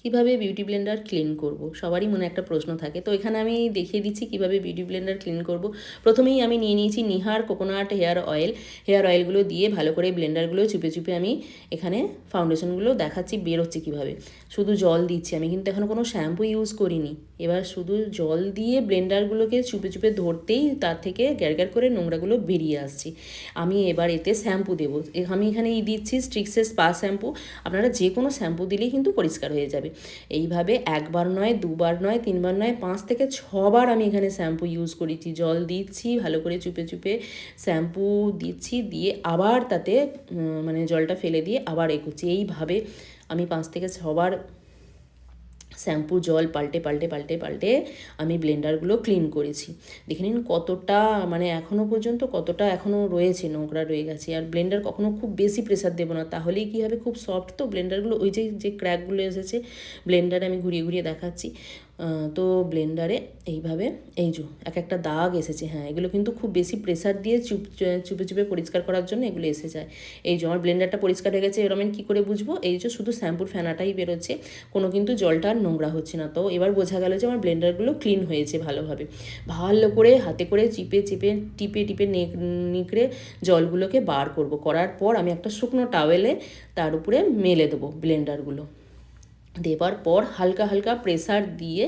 কিভাবে beauty Blender clean করব, সবারই মনে একটা প্রশ্ন থাকে। তো এখানে আমি দেখিয়ে দিচ্ছি কিভাবে বিউটি ব্লেন্ডার ক্লিন করব। প্রথমেই আমি নিয়ে নিয়েছি Nihar coconut hair oil. Hair অয়েলগুলো দিয়ে ভালো করে ব্লেন্ডারগুলো চুপে চুপে আমি এখানে ফাউন্ডেশনগুলো দেখাচ্ছি বেরোচ্ছে কীভাবে। শুধু জল দিচ্ছি, আমি কিন্তু এখনও কোনো শ্যাম্পু ইউজ করিনি। এবার শুধু জল দিয়ে ব্লেন্ডারগুলোকে চুপে চুপে ধরতেই তার থেকে গ্যার করে নোংরাগুলো বেরিয়ে আসছি। আমি এবার এতে শ্যাম্পু দেবো। আমি এখানে দিচ্ছি স্ট্রিক্সের স্পা শ্যাম্পু। আপনারা যে কোনো শ্যাম্পু দিলেই কিন্তু পরিষ্কার হয়ে যাবে। এইভাবে একবার নয়, দুবার নয়, তিনবার নয়, 5 থেকে 6বার আমি এখানে শ্যাম্পু ইউজ করেছি। জল দিচ্ছি, ভালো করে চুপে চুপে শ্যাম্পু দিচ্ছি, দিয়ে আবার তাতে মানে জলটা ফেলে দিয়ে আবার করছি। এইভাবে আমি 5 থেকে 6বার শ্যাম্পু জল পাল্টে পাল্টে পাল্টে পাল্টে আমি ব্লেন্ডারগুলো ক্লিন করেছি। দেখে নিন কতটা, মানে এখনও পর্যন্ত কতটা এখনও রয়েছে, নোংরা রয়ে গেছে। আর ব্লেন্ডার কখনো খুব বেশি প্রেসার দেবো না, তাহলেই কী হবে, খুব সফট তো ব্লেন্ডারগুলো। ওই যে ক্র্যাকগুলো এসেছে ব্লেন্ডারে আমি ঘুরিয়ে ঘুরিয়ে দেখাচ্ছি। তো ব্লেন্ডারে এইভাবে এই যে একটা দাগ এসেছে। হ্যাঁ, এগুলো কিন্তু খুব বেশি প্রেসার দিয়ে চুপে চুপে পরিষ্কার করার জন্য এগুলো এসে যায়। এই যে আমার ব্লেন্ডারটা পরিষ্কার হয়ে গেছে। এবার আমি কী করে বুঝবো? এই যে শুধু শ্যাম্পুর ফেনাটাই বেরোচ্ছে, কোনো কিন্তু জলটা আর নোংরা হচ্ছে না। তো এবার বোঝা গেল যে আমার ব্লেন্ডারগুলো ক্লিন হয়েছে ভালোভাবে। ভালো করে হাতে করে চিপে চিপে টিপে টিপে নিকড়ে জলগুলোকে বার করব। করার পর আমি একটা শুকনো টাওয়েলে তার উপরে মেলে দেবো ব্লেন্ডারগুলো। দেবার পর হালকা হালকা প্রেসার দিয়ে,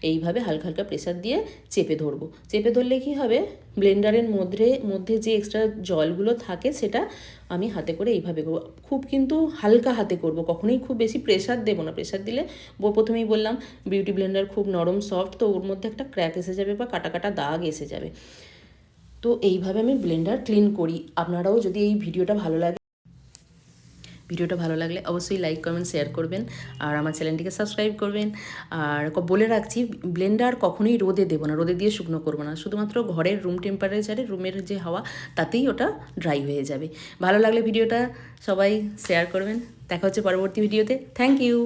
এইভাবে হালকা হালকা প্রেসার দিয়ে চেপে ধরবো। চেপে ধরলে কী হবে, ব্লেন্ডারের মধ্যে যে এক্সট্রা জলগুলো থাকে সেটা আমি হাতে করে এইভাবে করবো। খুব কিন্তু হালকা হাতে করব, কখনোই খুব বেশি প্রেসার দেবো না। প্রেসার দিলে প্রথমেই বললাম বিউটি ব্লেন্ডার খুব নরম সফট, তো ওর মধ্যে একটা ক্র্যাক এসে যাবে বা কাটা কাটা দাগ এসে যাবে। তো এইভাবে আমি ব্লেন্ডার ক্লিন করি। আপনারাও যদি এই ভিডিওটা ভালো লাগলে অবশ্যই লাইক, কমেন্ট, শেয়ার করবেন আর আমার চ্যানেলটিকে সাবস্ক্রাইব করবেন। আর বলে রাখছি, ব্লেন্ডার কখনোই রোদে দেবো না, রোদে দিয়ে শুকনো করবো না। শুধুমাত্র ঘরের রুম টেম্পারেচারে, রুমের যে হাওয়া, তাতেই ওটা ড্রাই হয়ে যাবে। ভালো লাগলে ভিডিওটা সবাই শেয়ার করবেন। দেখা হচ্ছে পরবর্তী ভিডিওতে। Thank you.